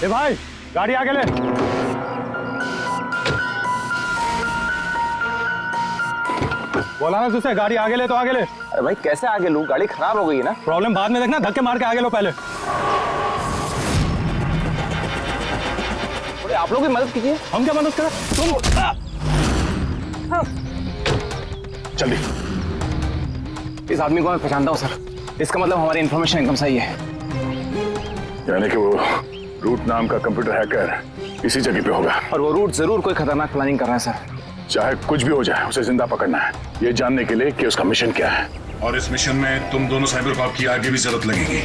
ए भाई, गाड़ी आगे ले। बोला ना तुझसे, गाड़ी आगे ले तो आगे ले। अरे भाई कैसे आगे लूं, गाड़ी खराब हो गई है ना। प्रॉब्लम बाद में देखना, धक्के मार के आगे लो पहले। थोड़ी आप लोग भी मदद कीजिए। हम क्या मदद करें, तुम जल्दी। इस आदमी को मैं पहचानता हूँ सर, इसका मतलब हमारी इन्फॉर्मेशन एकदम सही है। यानी कि वो रूट नाम का कंप्यूटर हैकर इसी जगह पे होगा, और वो रूट जरूर कोई खतरनाक प्लानिंग कर रहा है सर। चाहे कुछ भी हो जाए उसे जिंदा पकड़ना है, ये जानने के लिए कि उसका मिशन क्या है। और इस मिशन में तुम दोनों साइबर कॉप की आगे भी जरूरत लगेगी।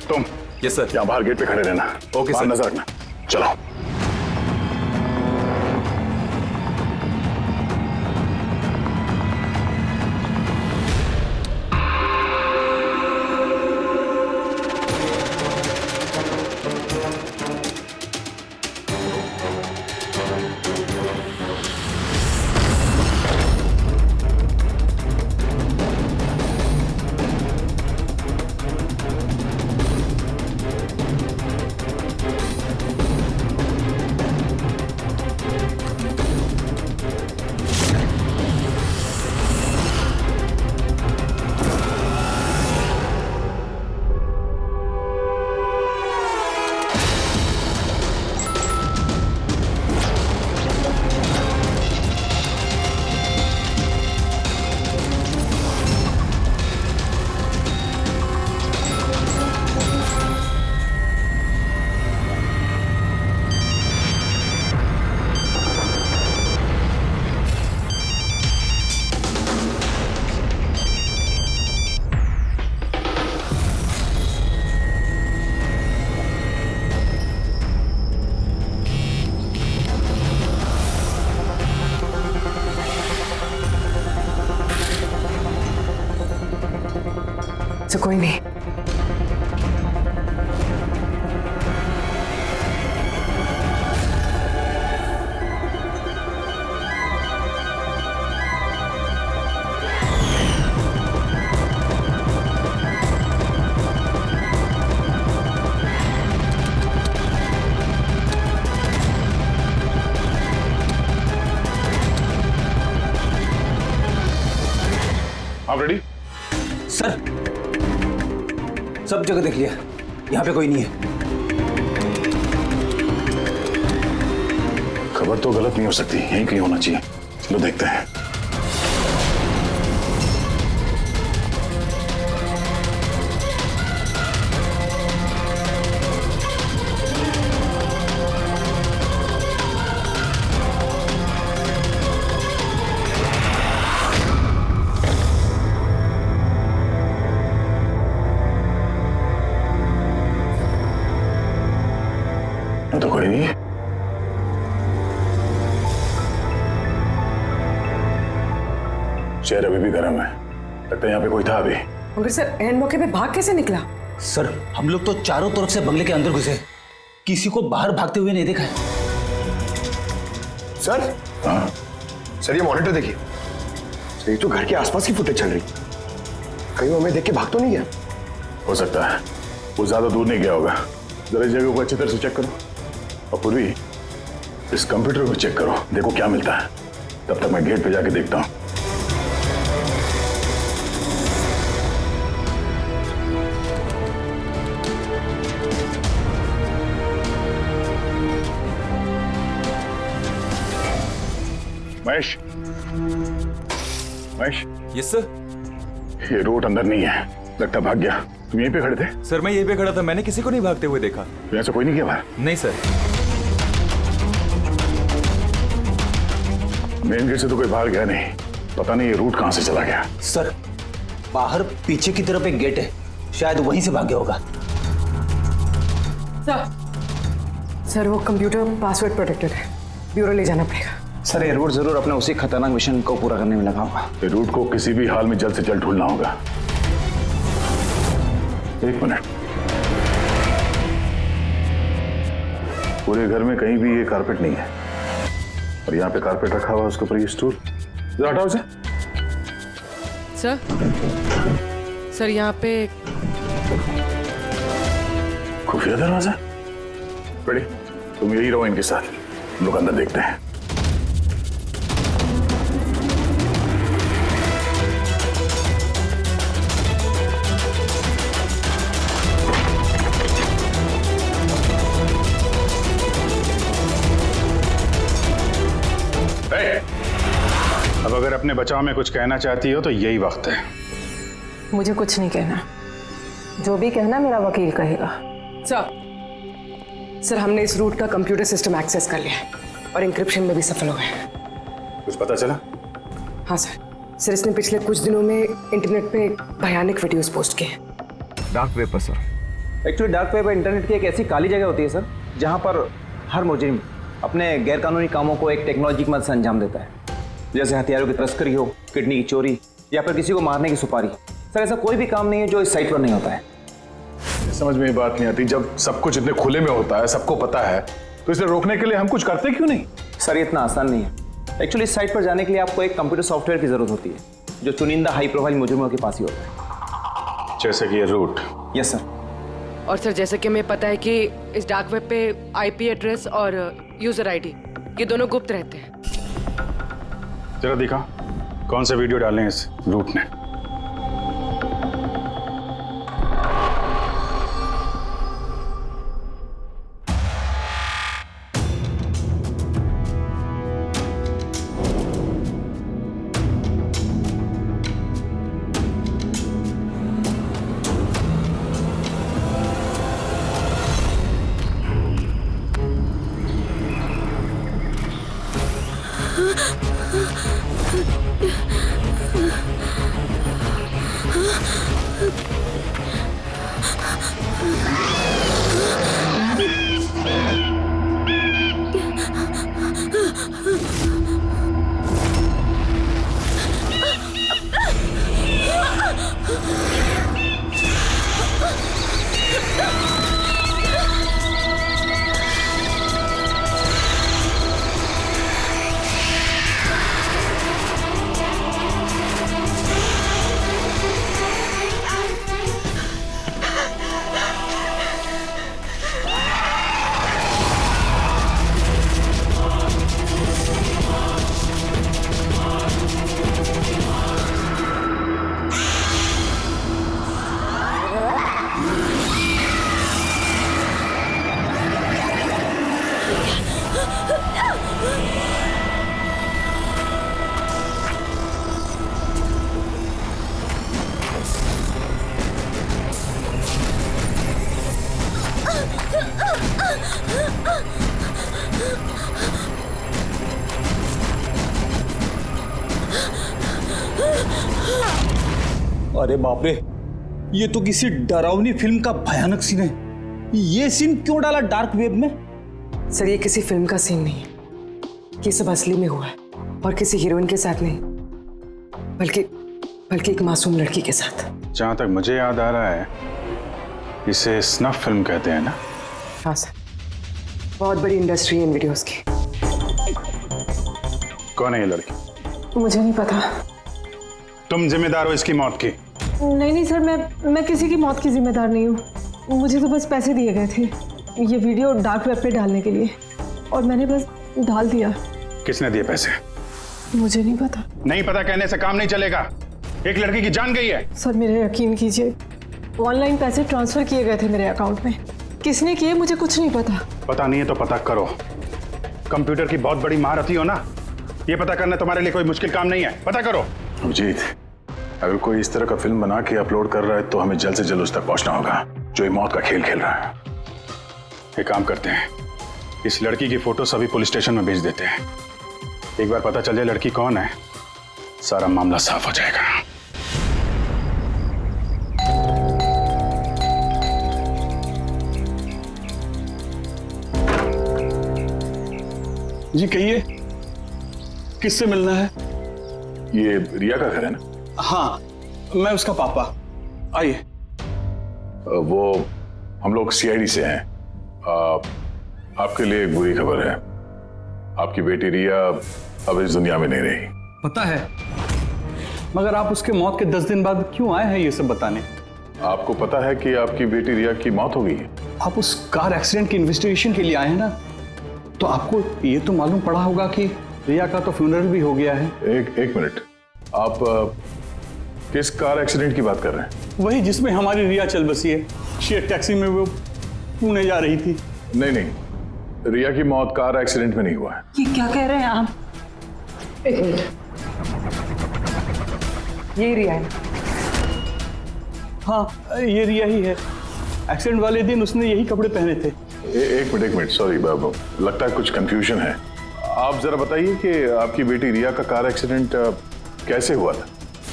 तुम यस सर। यहाँ बाहर गेट पे खड़े रहना। ओके बाहर सर। नजर रखना। चलो। तो कोई नहीं। आप रेडी? सर सब जगह देख लिया, यहाँ पे कोई नहीं है। खबर तो गलत नहीं हो सकती, यहीं कहीं होना चाहिए। चलो देखते हैं। तो कोई नहीं है। शहर अभी भी गर्म है, लगता है यहाँ पे कोई था अभी। मगर सर एंड मौके पे भाग कैसे निकला? सर हम लोग तो चारों तरफ से बंगले के अंदर घुसे, किसी को बाहर भागते हुए नहीं देखा है। सर हाँ सर ये मॉनिटर देखिए सर, ये तो घर के आसपास की फुटेज चल रही, कहीं वो हमें देख के भाग तो नहीं गया? हो सकता है, वो ज्यादा दूर नहीं गया होगा। जरा इस जगह को अच्छी तरह से चेक करो, और पूर्वी इस कंप्यूटर को चेक करो, देखो क्या मिलता है। तब तक मैं गेट पे जाके देखता हूँ। Mahesh, Mahesh, yes sir. ये रूट अंदर नहीं है, लगता भाग गया। तुम यहीं पे खड़े थे? सर मैं यहीं पे खड़ा था, मैंने किसी को नहीं भागते हुए देखा। तो यहाँ से कोई नहीं गया बाहर? नहीं सर। मेन गेट से तो कोई बाहर गया नहीं, पता नहीं ये रूट कहां से चला गया। सर बाहर पीछे की तरफ एक गेट है, शायद वहीं से भाग गया होगा। सर वो कंप्यूटर पासवर्ड प्रोटेक्टेड है, ब्यूरो ले जाना पड़ेगा। सर ये रूट जरूर अपने उसी खतरनाक मिशन को पूरा करने में लगा होगा। ये रूट को किसी भी हाल में जल्द से जल्द ढूंढना होगा। एक मिनट, पूरे घर में कहीं भी ये कारपेट नहीं है, और यहाँ पे कारपेट रखा हुआ, उसके ऊपर ये स्टूल। जरा हटाओ इसे। सर यहाँ पे खुफिया दरवाजा। बड़ी तुम यही रहो इनके साथ, हम लोग अंदर देखते हैं। अब अगर अपने बचाव में कुछ कहना चाहती हो तो यही वक्त है। मुझे कुछ नहीं कहना, जो भी कहना मेरा वकील कहेगा। सर हमने इस रूट का कंप्यूटर सिस्टम एक्सेस कर लिया है और इंक्रिप्शन में भी सफल हो गए। कुछ पता चला? हाँ सर इसने पिछले कुछ दिनों में इंटरनेट पे भयानक वीडियोस पोस्ट किए। डार्क वेब पर sir. Actually dark web internet की एक ऐसी काली जगह होती है सर, जहाँ पर हर मुजरिम अपने गैरकानूनी कामों को एक टेक्नोलॉजी की मदद से अंजाम देता है, जैसे हथियारों की तस्करी हो, किडनी की चोरी या फिर किसी को मारने की सुपारी। सर ऐसा कोई भी काम नहीं है जो इस साइट पर नहीं होता है। समझ में ये बात नहीं आती, जब सब कुछ इतने खुले में होता है, सबको पता है, तो इसे रोकने के लिए हम कुछ करते क्यों नहीं? सर ये इतना आसान नहीं है। एक्चुअली इस साइट पर जाने के लिए आपको एक कंप्यूटर सॉफ्टवेयर की जरूरत होती है, जो चुनिंदा हाई प्रोफाइल मुजरिमों के पास ही होता है। जैसे कि ये रूट। Yes sir. और सर जैसे कि हमें पता है कि इस डार्क वेब पे IP एड्रेस और यूजर ID ये दोनों गुप्त रहते हैं। जरा दिखा कौन से वीडियो डाले हैं इस रूट ने। अरे बाप रे, ये तो किसी डरावनी फिल्म का भयानक सीन है। ये सीन क्यों डाला डार्क वेब में? सर ये किसी फिल्म का सीन नहीं है, ये सब असली में हुआ है और किसी हीरोइन के साथ नहीं, बल्कि एक मासूम लड़की के साथ। जहां तक मुझे याद आ रहा है इसे स्नफ फिल्म कहते हैं ना? हाँ सर, बहुत बड़ी इंडस्ट्री है इन वीडियोस की। कौन है ये लड़की? मुझे नहीं पता। तुम जिम्मेदार हो इसकी मौत की? नहीं सर, मैं किसी की मौत की जिम्मेदार नहीं हूँ। मुझे तो बस पैसे दिए गए थे ये वीडियो डार्क वेब पे डालने के लिए, और मैंने बस डाल दिया। किसने दिए पैसे? मुझे नहीं पता। नहीं पता कहने से काम नहीं चलेगा। एक लड़की की जान गई है। सर मेरे यकीन कीजिए, ऑनलाइन पैसे ट्रांसफर किए गए थे मेरे अकाउंट में। किसने किए मुझे कुछ नहीं पता। पता नहीं है तो पता करो। कंप्यूटर की बहुत बड़ी महारथी हो ना, ये पता करना तुम्हारे लिए कोई मुश्किल काम नहीं है। पता करो। अभिजीत, अगर कोई इस तरह का फिल्म बना के अपलोड कर रहा है तो हमें जल्द से जल्द उस तक पहुंचना होगा जो ये मौत का खेल खेल रहा है। एक काम करते हैं, इस लड़की की फोटो सभी पुलिस स्टेशन में भेज देते हैं। एक बार पता चल जाए लड़की कौन है, सारा मामला साफ हो जाएगा। जी कहिए, किससे मिलना है? ये रिया का घर है ना? हाँ, मैं उसका पापा। आइए। वो हम लोग CID से हैं। आपके लिए एक बुरी खबर है। आपकी बेटी रिया अब इस दुनिया में नहीं रही। पता है, मगर आप उसके मौत के 10 दिन बाद क्यों आए हैं ये सब बताने? आपको पता है कि आपकी बेटी रिया की मौत हो गई है? आप उस कार एक्सीडेंट की इन्वेस्टिगेशन के लिए आए हैं ना, तो आपको ये तो मालूम पड़ा होगा कि रिया का तो फ्यूनरल भी हो गया है। एक मिनट, आप किस कार एक्सीडेंट की बात कर रहे हैं? वही जिसमें हमारी रिया चल बसी है। शेयर टैक्सी में वो पुणे जा रही थी। नहीं, रिया की मौत कार एक्सीडेंट में नहीं हुआ है। ये क्या कह रहे हैं आप? एक मिनट, ये रिया है। हाँ, ये रिया ही है। एक्सीडेंट वाले दिन उसने यही कपड़े पहने थे। एक मिनट, सॉरी बाबू, लगता है कुछ कंफ्यूजन है। आप जरा बताइए कि आपकी बेटी रिया का कार एक्सीडेंट कैसे हुआ था?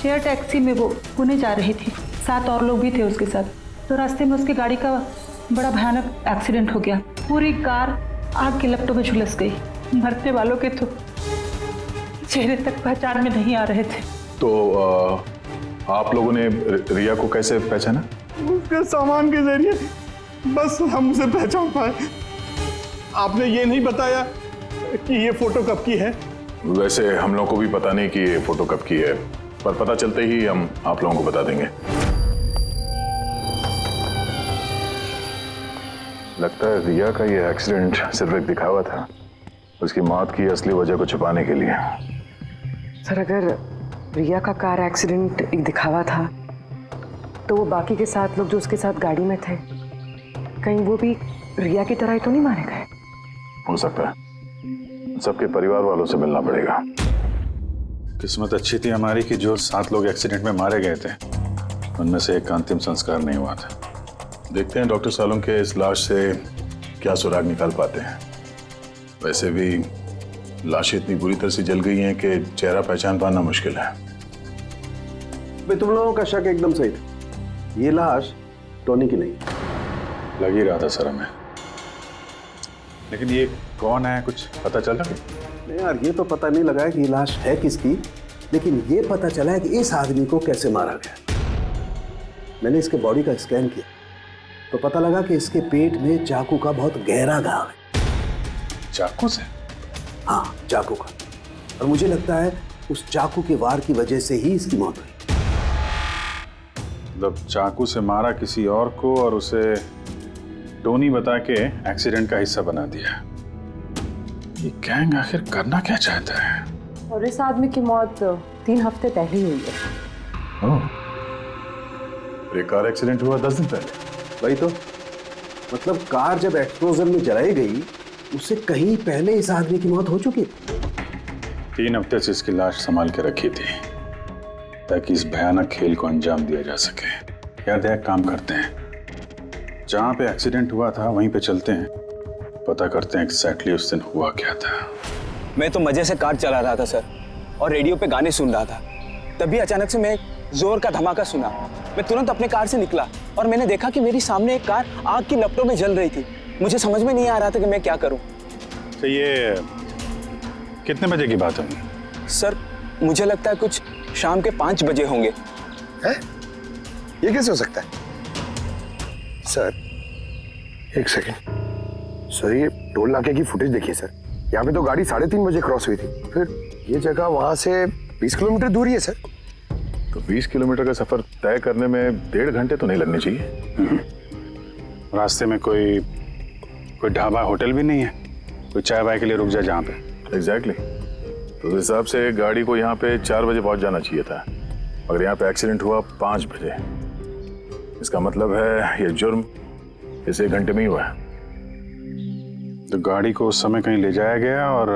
शेयर टैक्सी में वो पुणे जा रही थी, 7 और लोग भी थे उसके साथ। तो रास्ते में उसकी गाड़ी का बड़ा भयानक एक्सीडेंट हो गया। पूरी कार आग के लपटों में झुलस गई। मरने वालों के तो चेहरे तक पहचान में नहीं आ रहे थे। तो आप लोगों ने रिया को कैसे पहचाना? उसके सामान के जरिए बस हम उसे पहचान पाए। आपने ये नहीं बताया कि ये फोटो कब की है? वैसे हम लोगों को भी पता नहीं कि ये फोटो कब की है, पर पता चलते ही हम आप लोगों को बता देंगे। लगता है रिया का ये एक्सीडेंट सिर्फ एक दिखावा था, उसकी मौत की असली वजह को छुपाने के लिए। सर, अगर रिया का कार एक्सीडेंट एक दिखावा था, तो वो बाकी के 7 लोग जो उसके साथ गाड़ी में थे, कहीं वो भी रिया की तरह ही तो नहीं मारे गए? हो सकता है। सबके परिवार वालों से मिलना पड़ेगा। किस्मत अच्छी थी हमारी कि जो 7 लोग एक्सीडेंट में मारे गए थे, उनमें से एक का अंतिम संस्कार नहीं हुआ था। देखते हैं डॉक्टर सालों के इस लाश से क्या सुराग निकाल पाते हैं। वैसे भी लाशें इतनी बुरी तरह से जल गई हैं कि चेहरा पहचान पाना मुश्किल है। तुम लोगों का शक एकदम सही था। ये लाश टोनी की नहीं। लग ही रहा था सर हमें, लेकिन ये कौन है कुछ पता चला? नहीं यार, ये तो पता नहीं लगा है कि ये लाश है किसकी, लेकिन ये पता चला है कि इस आदमी को कैसे मारा गया। मैंने इसके बॉडी का स्कैन किया तो पता लगा कि इसके पेट में चाकू का बहुत गहरा घाव है। चाकू से? हाँ, चाकू का। और मुझे लगता है उस चाकू के वार की वजह से ही इसकी मौत हुई। मतलब चाकू से मारा किसी और को और उसे टोनी बता के एक्सीडेंट का हिस्सा बना दिया। ये गैंग आखिर करना क्या चाहता है? और इस आदमी की मौत 3 हफ्ते पहले हुई है। ये कार एक्सीडेंट हुआ 10 दिन पहले। वही तो, मतलब कार जब एक्सप्लोजन में जलाई गई, उससे कहीं पहले इस आदमी की मौत हो चुकी। 3 हफ्ते से इसकी लाश संभाल के रखी थी ताकि इस भयानक खेल को अंजाम दिया जा सके। यार एक काम करते हैं, जहां पे एक्सीडेंट हुआ था वहीं पे चलते हैं, पता करते हैं एग्जैक्टली उस दिन हुआ क्या था। मैं तो मजे से कार चला रहा था सर, और रेडियो पे गाने सुन रहा था। तभी अचानक से मैं जोर का धमाका सुना। मैं तुरंत अपने कार से निकला और मैंने देखा कि मेरी सामने एक कार आग की लपटों में जल रही थी। मुझे समझ में नहीं आ रहा था कि मैं क्या करूं। तो ये कितने बजे की बात होगी? सर, मुझे लगता है कुछ शाम के 5 बजे होंगे। है? ये कैसे हो सकता है? सर, एक सेकंड। सर, ये टोल नाके की फुटेज देखिए सर। यहाँ पे तो गाड़ी 3:30 बजे क्रॉस हुई थी। फिर ये जगह वहां से 20 किलोमीटर दूर ही है सर। तो 20 किलोमीटर का सफर तय करने में 1.5 घंटे तो नहीं लगने चाहिए। रास्ते में कोई ढाबा होटल भी नहीं है, कोई चाय वाय के लिए रुक जाए जहाँ पे? एग्जैक्टली। तो उस हिसाब से गाड़ी को यहाँ पे 4 बजे पहुंच जाना चाहिए था, मगर यहाँ पे एक्सीडेंट हुआ 5 बजे। इसका मतलब है ये जुर्म इस 1 घंटे में ही हुआ है। तो गाड़ी को उस समय कहीं ले जाया गया और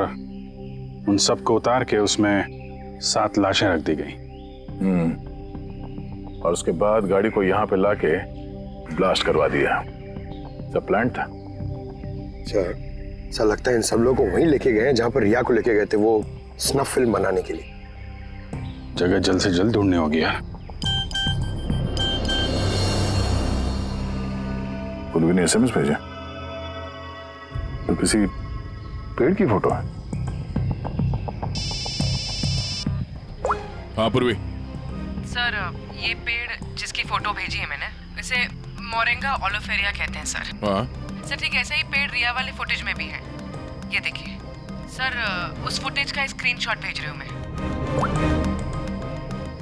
उन सबको उतार के उसमें 7 लाशें रख दी गई। और उसके बाद गाड़ी को यहाँ पे लाके ब्लास्ट करवा दिया। सब प्लान था। सर, ऐसा लगता है इन सब लोगों को वहीं लेके गए हैं जहां पर रिया को लेके गए थे, वो स्नफ फिल्म बनाने के लिए। जगह जल्द से जल्द ढूंढनी होगी यार। कुलवी ने SMS भेजा तो किसी पेड़ की फोटो है। हाँ पूर्वी। सर, ये पेड़ जिसकी फोटो भेजी है मैंने, इसे मोरिंगा ओलिफेरिया कहते हैं सर। हाँ सर, ठीक ऐसा ही पेड़ रिया वाले फुटेज में भी है। ये देखिए सर, उस फुटेज का स्क्रीनशॉट भेज रही हूँ मैं।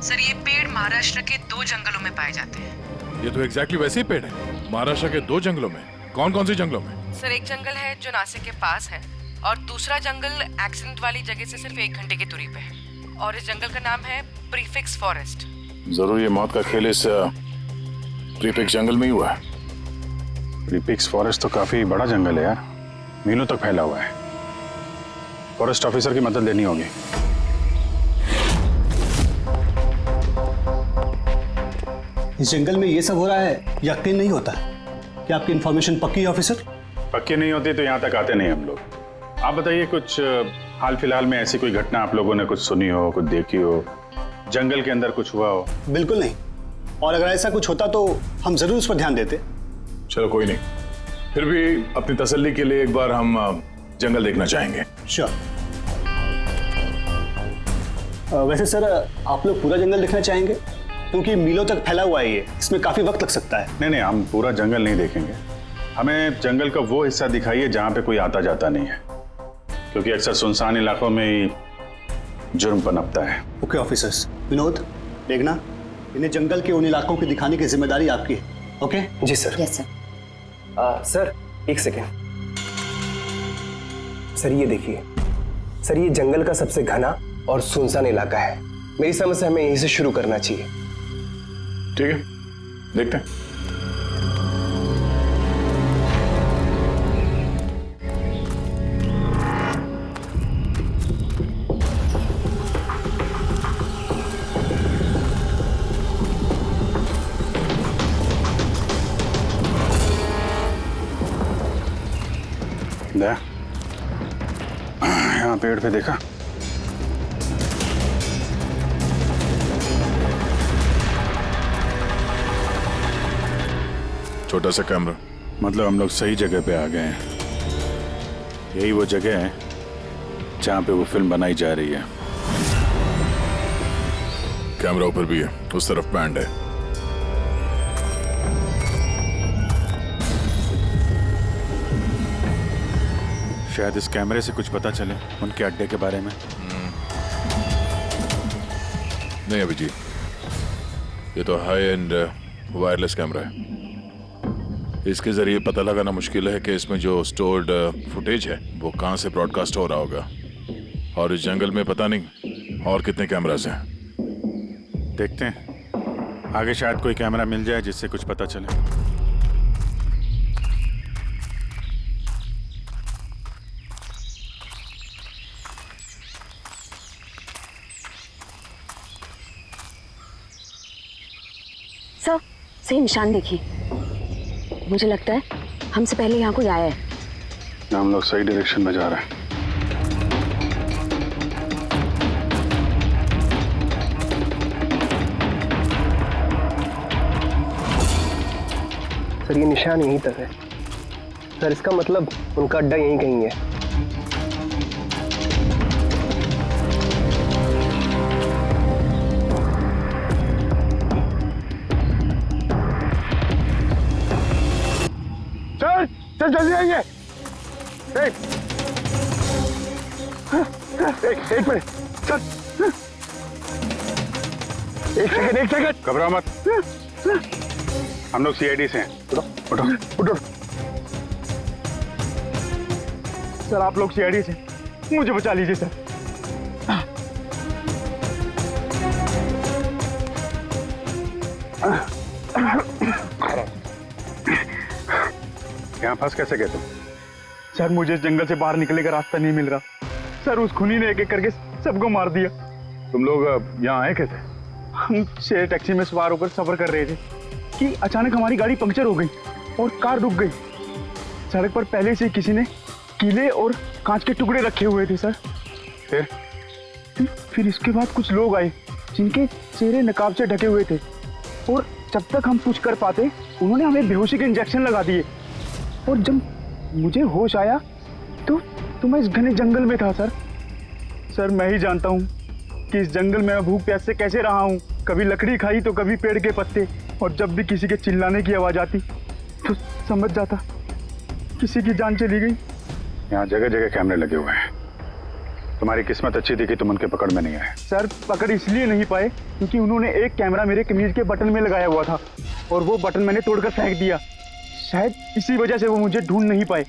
सर, ये पेड़ महाराष्ट्र के 2 जंगलों में पाए जाते हैं। ये तो एग्जैक्टली वैसे ही पेड़ है, महाराष्ट्र के 2 जंगलों में। कौन कौन से जंगलों में? सर एक जंगल है जो नासिक के पास है और दूसरा जंगल एक्सीडेंट वाली जगह से सिर्फ 1 घंटे की दूरी पे है और इस जंगल का नाम है प्रीफिक्स फॉरेस्ट। जरूर ये मौत का खेल इस प्रीफिक्स जंगल में ही हुआ है। प्रीफिक्स फॉरेस्ट तो काफी बड़ा जंगल है यार, मीलों तक फैला हुआ है। फॉरेस्ट ऑफिसर की मदद लेनी होगी। इस जंगल में ये सब हो रहा है, यकीन नहीं होता कि आपकी इंफॉर्मेशन पक्की है ऑफिसर? पक्की नहीं होती तो यहाँ तक आते नहीं हम लोग। आप बताइए कुछ हाल फिलहाल में ऐसी कोई घटना आप लोगों ने कुछ सुनी हो, कुछ देखी हो, जंगल के अंदर कुछ हुआ हो? बिल्कुल नहीं, और अगर ऐसा कुछ होता तो हम जरूर उस पर ध्यान देते। चलो कोई नहीं, फिर भी अपनी तसल्ली के लिए एक बार हम जंगल देखना चाहेंगे। श्योर। वैसे सर आप लोग पूरा जंगल देखना चाहेंगे? क्योंकि मीलों तक फैला हुआ है ये, इसमें काफी वक्त लग सकता है। नहीं, हम पूरा जंगल नहीं देखेंगे। हमें जंगल का वो हिस्सा दिखाइए जहाँ पे कोई आता जाता नहीं है, क्योंकि अक्सर सुनसान इलाकों में ही जुर्म पनपता है। Okay officers. विनोद, देखना, इन्हें जंगल के उन इलाकों की दिखाने की जिम्मेदारी आपकी है। ओके? जी सर। Yes sir. सर एक सेकेंड सर, ये देखिए सर, ये जंगल का सबसे घना और सुनसान इलाका है। मेरी समझ से हमें यहीं से शुरू करना चाहिए। ठीक है, देखते हैं। यहाँ पेड़ पे देखा? छोटा सा कैमरा। मतलब हम लोग सही जगह पे आ गए हैं। यही वो जगह है जहाँ पे वो फिल्म बनाई जा रही है। कैमरा ऊपर भी है, उस तरफ बैंड है। शायद इस कैमरे से कुछ पता चले उनके अड्डे के बारे में। नहीं अभिजीत, ये तो हाई एंड वायरलेस कैमरा है। इसके जरिए पता लगाना मुश्किल है कि इसमें जो स्टोर्ड फुटेज है वो कहाँ से ब्रॉडकास्ट हो रहा होगा, और इस जंगल में पता नहीं और कितने कैमरास हैं। देखते हैं, आगे शायद कोई कैमरा मिल जाए जिससे कुछ पता चले। सर, सही निशान देखिए। मुझे लगता है हमसे पहले यहाँ कोई आया है। हम लोग सही डायरेक्शन में जा रहे हैं। सर ये निशान यहीं तक है सर, इसका मतलब उनका अड्डा यहीं कहीं है। सर जल्दी आइए। एक मिनट सर, एक सेकंड। घबराओ मत, हम लोग सीआईडी से हैं। उठो। सर आप लोग सीआईडी से, मुझे बचा लीजिए सर। यहाँ फंस कैसे गए तुम? सर मुझे इस जंगल से बाहर निकलने का रास्ता नहीं मिल रहा। सर उस खूनी ने एक एक करके सबको मार दिया। तुम लोग यहाँ आए कैसे? हम शेयर टैक्सी में सवार होकर सफर कर रहे थे कि अचानक हमारी गाड़ी पंक्चर हो गई और कार रुक गई। सड़क पर पहले से किसी ने कीले और कांच के टुकड़े रखे हुए थे सर। फिर इसके बाद कुछ लोग आए जिनके चेहरे नकाब से ढके हुए थे, और जब तक हम कुछ कर पाते उन्होंने हमें बेहोशी के इंजेक्शन लगा दिए। और जब मुझे होश आया तो मैं इस घने जंगल में था सर। मैं ही जानता हूँ कि इस जंगल में मैं भूख प्यास से कैसे रहा हूँ। कभी लकड़ी खाई तो कभी पेड़ के पत्ते, और जब भी किसी के चिल्लाने की आवाज़ आती तो समझ जाता किसी की जान चली गई। यहाँ जगह जगह कैमरे लगे हुए हैं। तुम्हारी किस्मत अच्छी थी कि तुम उनके पकड़ में नहीं आए। सर पकड़ इसलिए नहीं पाए क्योंकि उन्होंने एक कैमरा मेरे कमीज के बटन में लगाया हुआ था, और वो बटन मैंने तोड़कर फेंक दिया। शायद इसी वजह से वो मुझे ढूंढ नहीं पाए।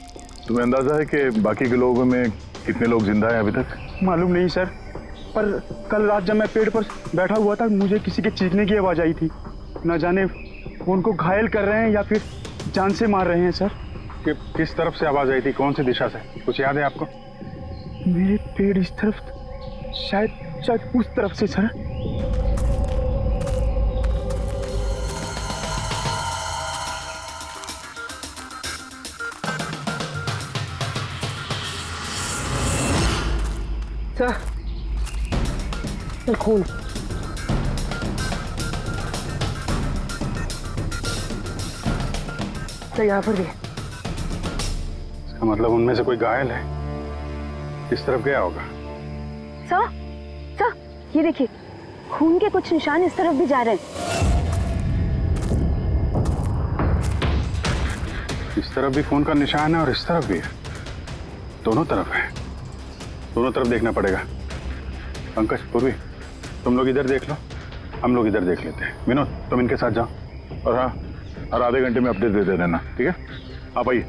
तुम्हें अंदाजा है कि बाकी के लोगों में कितने लोग जिंदा हैं अभी तक? मालूम नहीं सर, पर कल रात जब मैं पेड़ पर बैठा हुआ था मुझे किसी के चीखने की आवाज़ आई थी। न जाने वो उनको घायल कर रहे हैं या फिर जान से मार रहे हैं सर। किस तरफ से आवाज आई थी, कौन सी दिशा से, कुछ याद है आपको? मेरे पेड़ इस तरफ, शायद उस तरफ से सर। सर खून। सर यहाँ पर भी। इसका मतलब उनमें से कोई घायल है, किस तरफ गया होगा? सर ये देखिए, खून के कुछ निशान इस तरफ भी जा रहे हैं। इस तरफ भी खून का निशान है और इस तरफ भी है, दोनों तरफ है। दोनों तरफ देखना पड़ेगा। पंकज, पूर्वी, तुम लोग इधर देख लो, हम लोग इधर देख लेते हैं। विनोद, तुम इनके साथ जाओ और हाँ, हर आधे घंटे में अपडेट देते रहना, ठीक है? आप आइए।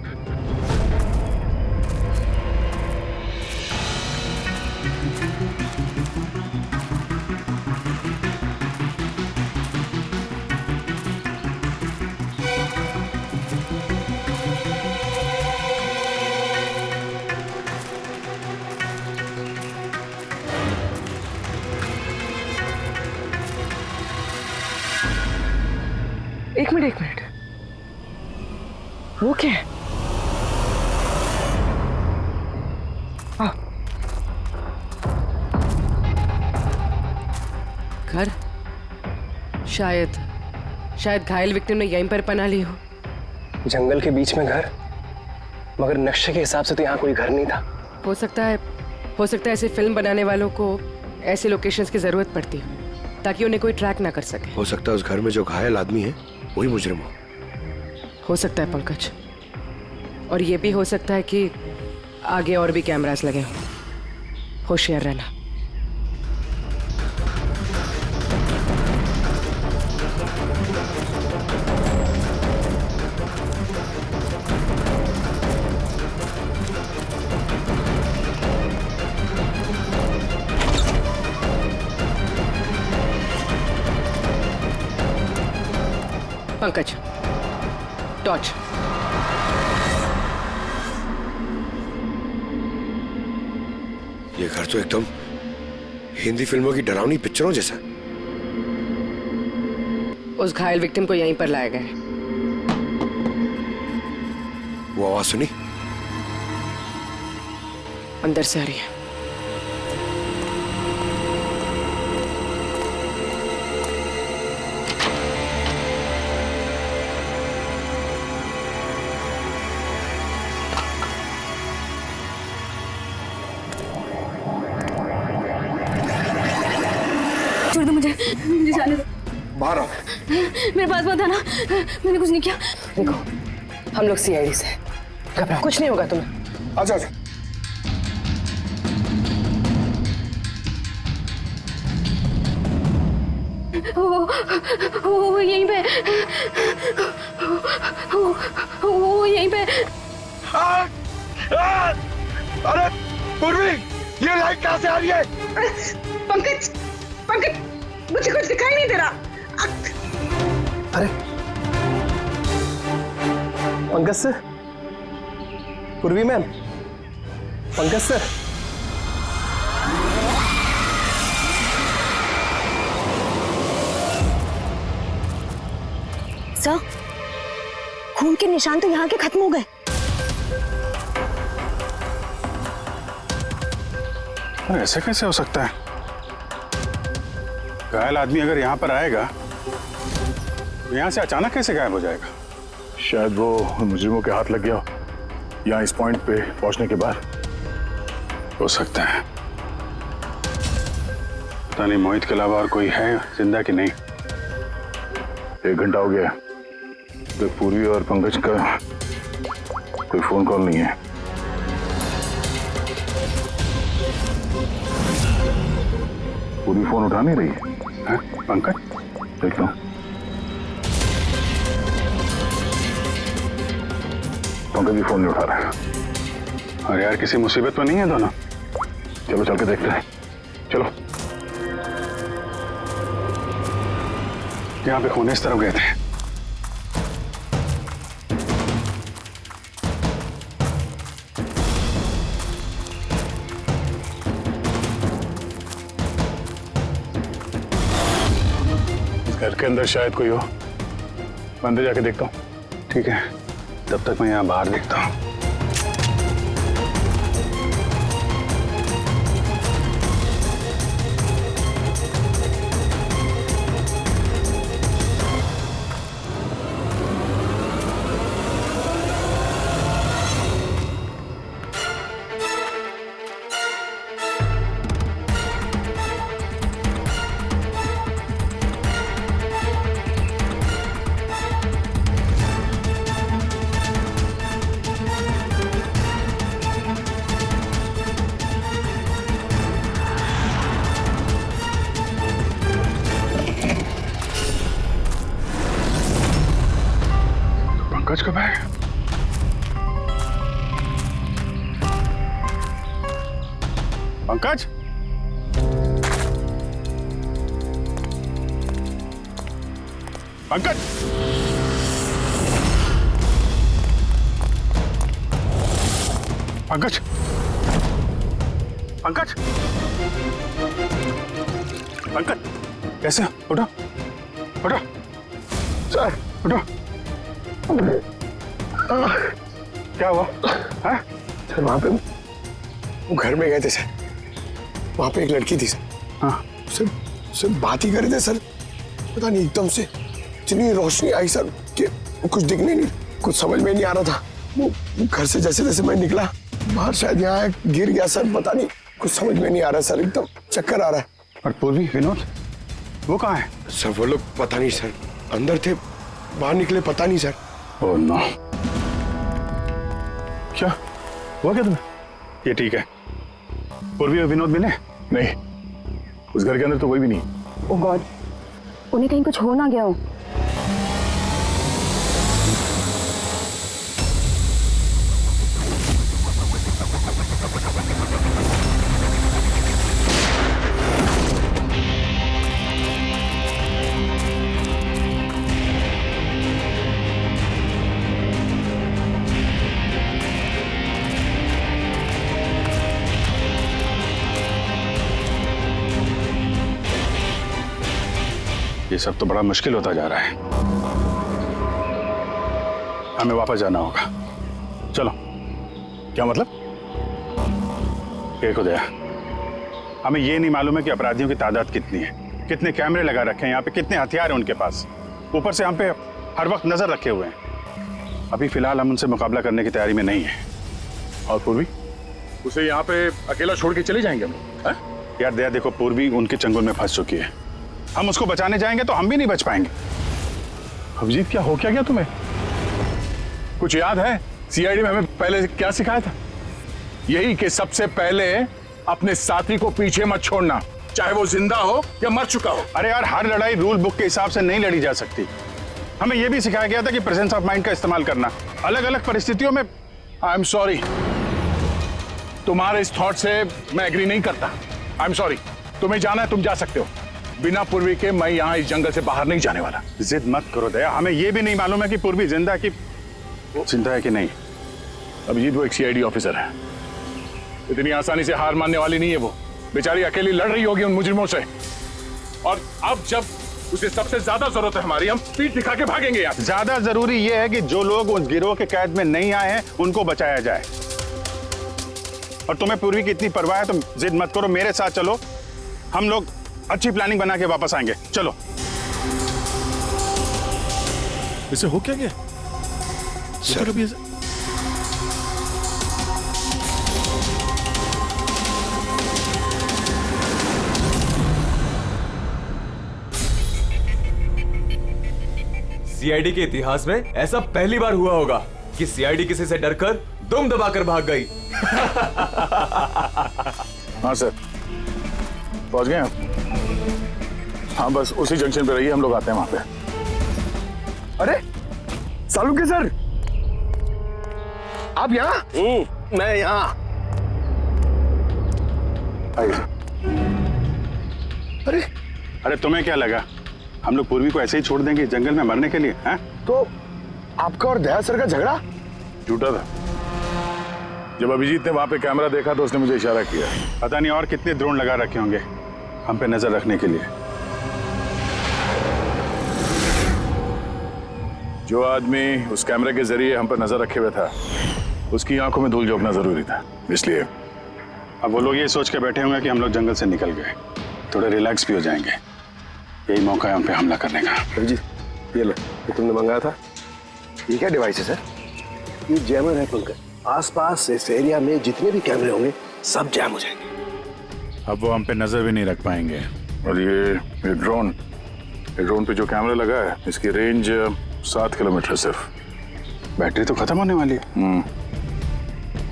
एक मिनट, वो क्या है? घर, शायद घायल विक्टिम ने यहीं पर पनाह ली हो। जंगल के बीच में घर, मगर नक्शे के हिसाब से तो यहाँ कोई घर नहीं था। हो सकता है ऐसे फिल्म बनाने वालों को ऐसे लोकेशंस की जरूरत पड़ती है ताकि उन्हें कोई ट्रैक ना कर सके। हो सकता है उस घर में जो घायल आदमी है वही मुजरिम हो सकता है पंकज, और ये भी हो सकता है कि आगे और भी कैमरास लगे हों। होशियार रहना। पंकज, टॉर्च। ये घर तो एकदम हिंदी फिल्मों की डरावनी पिक्चरों जैसा। उस घायल विक्टिम को यहीं पर लाया गया है। वो आवाज सुनी? अंदर से आ रही है। छोड़ दो मुझे जाने दो। बाहर आओ। मेरे पास मत आना, मैंने कुछ नहीं किया। देखो, हम लोग सीआईडी से, घबराओ, कुछ नहीं होगा तुम्हें। अच्छा। वो यहीं पे, वो यहीं पे। अरे पूर्वी, ये लाइट कहाँ से आ रही है? पंकज, मुझे कुछ दिखाई नहीं दे रहा। अरे पंकज सर, पूर्वी मैम, पंकज सर। सर, खून के निशान तो यहाँ के खत्म हो गए। ऐसे कैसे हो सकता है? घायल आदमी अगर यहाँ पर आएगा तो यहाँ से अचानक कैसे गायब हो जाएगा? शायद वो मुजरिमों के हाथ लग गया हो, यहाँ इस पॉइंट पे पहुंचने के बाद। हो सकता है। पता नहीं मोहित के अलावा और कोई है जिंदा कि नहीं। 1 घंटा हो गया, तो पूर्वी और पंकज का कोई फोन कॉल नहीं है। पूरी फोन उठा नहीं रही है। पंकज, देख लो। पंकज भी फोन नहीं उठा रहा है। अरे यार किसी मुसीबत में नहीं है दोनों? चलो चल के देखते हैं, चलो। यहाँ पे खून इस तरफ गए थे। इस घर के अंदर शायद कोई हो, मैं अंदर जाके देखता हूँ। ठीक है, तब तक मैं यहाँ बाहर देखता हूँ। पंकज कब है? पंकज, पंकज, पंकज, पंकज, पंकज, कैसे? उठो, उठो, सर उठो। क्या हुआ? हाँ? सर वहाँ पे वो घर में गए थे सर, वहाँ पे एक लड़की थी सर। हाँ। सर बात ही कर रहे थे सर, पता नहीं एकदम से इतनी रोशनी आई सर कि कुछ दिखने नहीं, कुछ समझ में नहीं आ रहा था। वो घर से जैसे जैसे मैं निकला बाहर, शायद यहाँ गिर गया सर, पता नहीं, कुछ समझ में नहीं आ रहा सर, एकदम चक्कर आ रहा है। और पूर्वी, विनोद, वो कहाँ है? सर वो लोग पता नहीं सर, अंदर थे, बाहर निकले पता नहीं सर। ओह नो, क्या हुआ क्या तुम्हें? ये ठीक है, पूर्वी और विनोद मिले? नहीं, उस घर के अंदर तो कोई भी नहीं। ओह गॉड, उन्हें कहीं कुछ हो ना गया हो। ये सब तो बड़ा मुश्किल होता जा रहा है। हमें वापस जाना होगा। चलो। क्या मतलब? देखो दया, हमें ये नहीं मालूम है कि अपराधियों की तादाद कितनी है, कितने कैमरे लगा रखे हैं यहाँ पे, कितने हथियार हैं उनके पास, ऊपर से हम पे हर वक्त नजर रखे हुए हैं। अभी फिलहाल हम उनसे मुकाबला करने की तैयारी में नहीं है। और पूर्वी, उसे यहाँ पे अकेला छोड़ के चले जाएंगे हम? यार दया देखो, पूर्वी उनके चंगुल में फंस चुकी है, हम उसको बचाने जाएंगे तो हम भी नहीं बच पाएंगे। अभिजीत, क्या हो क्या गया तुम्हें? कुछ याद है सीआईडी में हमें पहले क्या सिखाया था? यही कि सबसे पहले अपने साथी को पीछे मत छोड़ना, चाहे वो जिंदा हो या मर चुका हो। अरे यार, हर लड़ाई रूल बुक के हिसाब से नहीं लड़ी जा सकती। हमें यह भी सिखाया गया था कि प्रेजेंस ऑफ माइंड का इस्तेमाल करना अलग अलग परिस्थितियों में। आई एम सॉरी, तुम्हारे इस थॉट से मैं एग्री नहीं करता। आई एम सॉरी, तुम्हें जाना है तुम जा सकते हो, बिना पूर्वी के मैं यहाँ इस जंगल से बाहर नहीं जाने वाला। जिद मत करो दया, हमें यह भी नहीं मालूम है कि पूर्वी जिंदा है कि नहीं। अभिजीत, वो एक सीआईडी ऑफिसर है, इतनी आसानी से हार मानने वाली नहीं है। वो बेचारी अकेली लड़ रही होगी उन मुजरिमों से, और अब जब उसे सबसे ज्यादा जरूरत है हमारी, हम पीठ दिखा के भागेंगे यार। ज्यादा जरूरी यह है कि जो लोग उस गिरोह के कैद में नहीं आए हैं उनको बचाया जाए। और तुम्हें पूर्वी की इतनी परवाह है, तुम जिद मत करो, मेरे साथ चलो, हम लोग अच्छी प्लानिंग बना के वापस आएंगे। चलो। इसे हो क्या गया सर? अभी सीआईडी के इतिहास में ऐसा पहली बार हुआ होगा कि सीआईडी किसी से डरकर दुम दबाकर भाग गई। हाँ सर, पहुंच गए आप? हाँ, बस उसी जंक्शन पे रहिए, हम लोग आते हैं वहां पे। अरे सालुके सर, आप यहाँ? मैं यहाँ। अरे अरे तुम्हें क्या लगा हम लोग पूर्वी को ऐसे ही छोड़ देंगे जंगल में मरने के लिए? हैं? तो आपका और दया सर का झगड़ा झूठा था। जब अभिजीत ने वहां पे कैमरा देखा तो उसने मुझे इशारा किया। पता नहीं और कितने ड्रोन लगा रखे होंगे हम पे नजर रखने के लिए। जो आदमी उस कैमरे के जरिए हम पर नजर रखे हुए था उसकी आंखों में धूल झोंकना जरूरी था, इसलिए। अब वो लोग ये सोच के बैठे होंगे कि हम लोग जंगल से निकल गए, थोड़े रिलैक्स भी हो जाएंगे। यही मौका है उन पे हमला करने का। अभिजीत ये लो, ये तुमने मंगाया था। ये क्या डिवाइस है सर? ये जैमर है पंकज। आसपास इस एरिया में जितने भी कैमरे होंगे सब जैम हो जाएंगे। अब वो हम पे नजर भी नहीं रख पाएंगे। और ये ड्रोन पे जो कैमरा लगा है इसकी रेंज 7 किलोमीटर सिर्फ। बैटरी तो खत्म होने वाली है।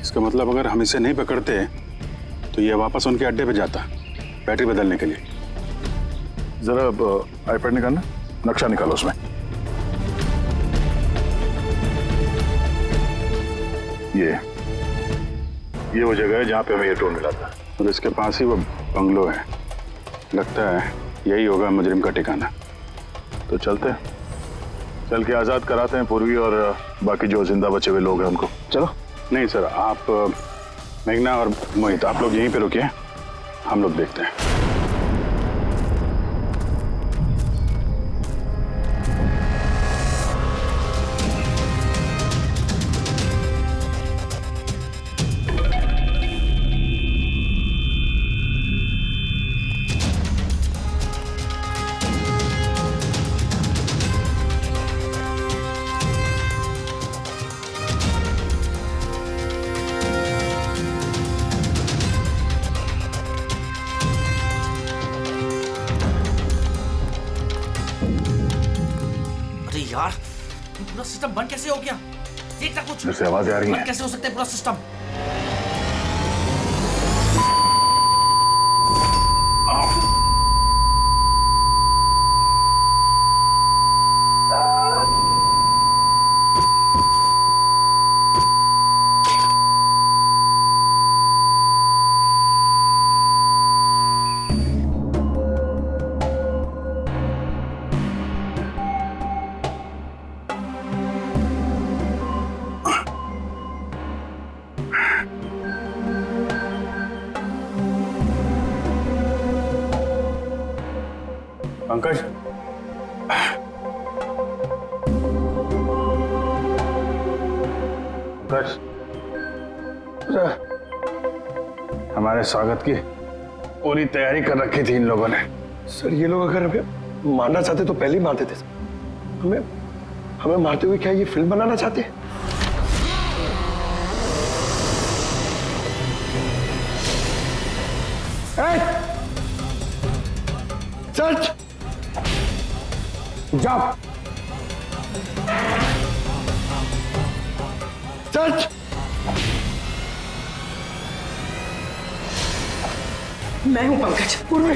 इसका मतलब अगर हम इसे नहीं पकड़ते तो ये वापस उनके अड्डे पे जाता बैटरी बदलने के लिए। जरा आईपैड निकालना, नक्शा निकालो उसमें। ये वो जगह है जहाँ पे हमें ये ड्रोन मिला था। और इसके पास ही वो बंगलो है। लगता है यही होगा मुजरिम का ठिकाना। तो चलते चल के आजाद कराते हैं पूर्वी और बाकी जो जिंदा बचे हुए लोग हैं उनको। चलो। नहीं सर, आप मेघना और मोहित आप लोग यहीं पे रुकिए, हम लोग देखते हैं। यार पूरा सिस्टम बंद कैसे हो गया? देखना कुछ। जैसे आवाजें आ रही हैं। कैसे हो सकता है पूरा सिस्टम? पंकज, पंकज, हमारे स्वागत की पूरी तैयारी कर रखी थी इन लोगों ने। सर ये लोग अगर हमें मारना चाहते तो पहले ही मार देते। हमें मारते हुए क्या ये फिल्म बनाना चाहते हैं? सर्च जाओ, सर्च। मैं हूं पंकज। पूर्वी,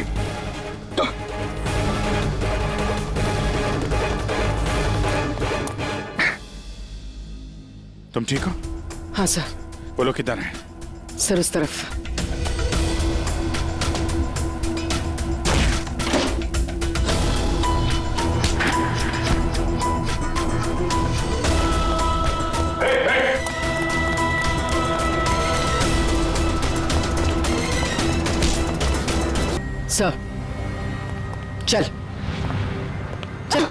तुम ठीक हो? हाँ सर। वो लोग किधर हैं? सर उस तरफ। सर चल चल।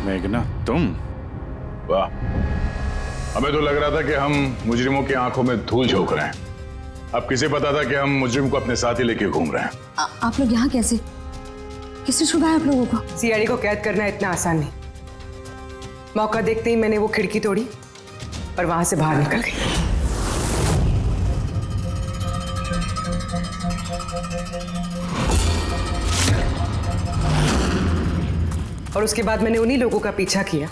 मेघना तुम? वाह, हमें तो लग रहा था कि हम मुजरिमों की आंखों में धूल झोंक रहे हैं। अब किसे पता था कि हम मुजरिम को अपने साथ ही लेके घूम रहे हैं। आप लोग यहाँ कैसे? किसने छुड़ाया आप लोगों को? सीआईडी को कैद करना इतना आसान नहीं। मौका देखते ही मैंने वो खिड़की तोड़ी और वहां से बाहर निकल गई। और उसके बाद मैंने उन्हीं लोगों का पीछा किया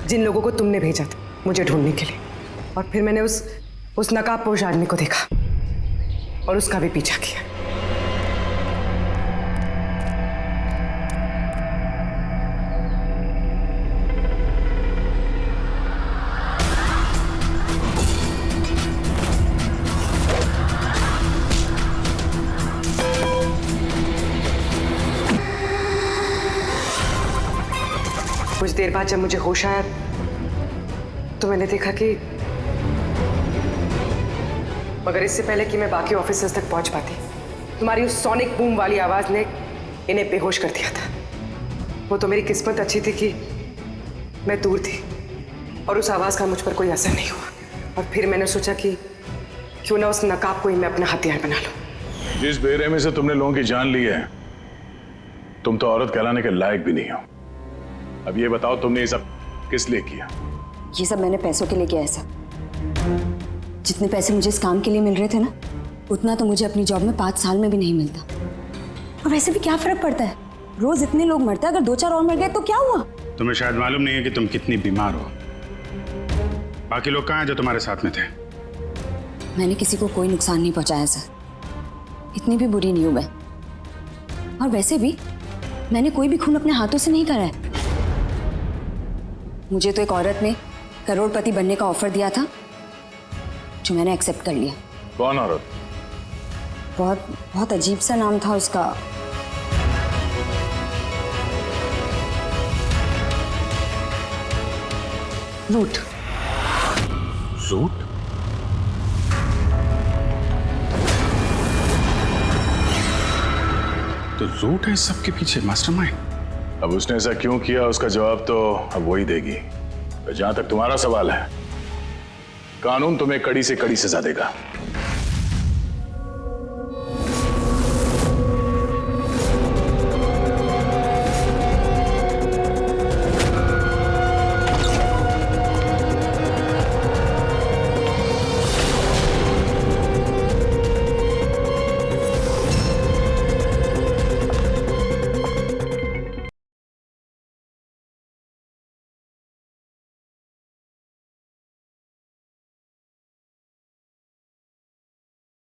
जिन लोगों को तुमने भेजा था मुझे ढूंढने के लिए। और फिर मैंने उस नकाबपोश आदमी को देखा और उसका भी पीछा किया। देर बाद जब मुझे होश आया तो मैंने देखा कि मगर इससे पहले कि मैं बाकी ऑफिसर्स तक पहुंच पाती, तुम्हारी उस सोनिक बूम वाली आवाज ने इन्हें बेहोश कर दिया था। वो तो मेरी किस्मत अच्छी थी कि मैं दूर थी और उस आवाज का मुझ पर कोई असर नहीं हुआ। और फिर मैंने सोचा कि क्यों ना उस नकाब को ही मैं अपना हथियार बना लूं। जिस बेरहमी से तुमने लोगों की जान ली है, तुम तो औरत कहलाने के लायक भी नहीं हो। अब ये बताओ, तुमने ये सब किस लिए किया? ये सब मैंने पैसों के लिए किया है सर। जितने पैसे मुझे इस काम के लिए मिल रहे थे ना, उतना तो मुझे अपनी जॉब में 5 साल में भी नहीं मिलता। और वैसे भी क्या फर्क पड़ता है, रोज इतने लोग मरते हैं, अगर 2-4 और मर गए तो क्या हुआ? तुम्हें शायद मालूम नहीं है कि तुम कितनी बीमार हो। बाकी लोग कहाँ हैं जो तुम्हारे साथ में थे? मैंने किसी को कोई नुकसान नहीं पहुंचाया सर, इतनी भी बुरी नहीं हूं मैं। और वैसे भी मैंने कोई भी खून अपने हाथों से नहीं करा है। मुझे तो एक औरत ने करोड़पति बनने का ऑफर दिया था, जो मैंने एक्सेप्ट कर लिया। कौन औरत? बहुत अजीब सा नाम था उसका। रूट। रूट? तो रूट है इस सबके पीछे मास्टरमाइंड। अब उसने ऐसा क्यों किया, उसका जवाब तो अब वही देगी। तो जहां तक तुम्हारा सवाल है, कानून तुम्हें कड़ी से कड़ी सजा देगा।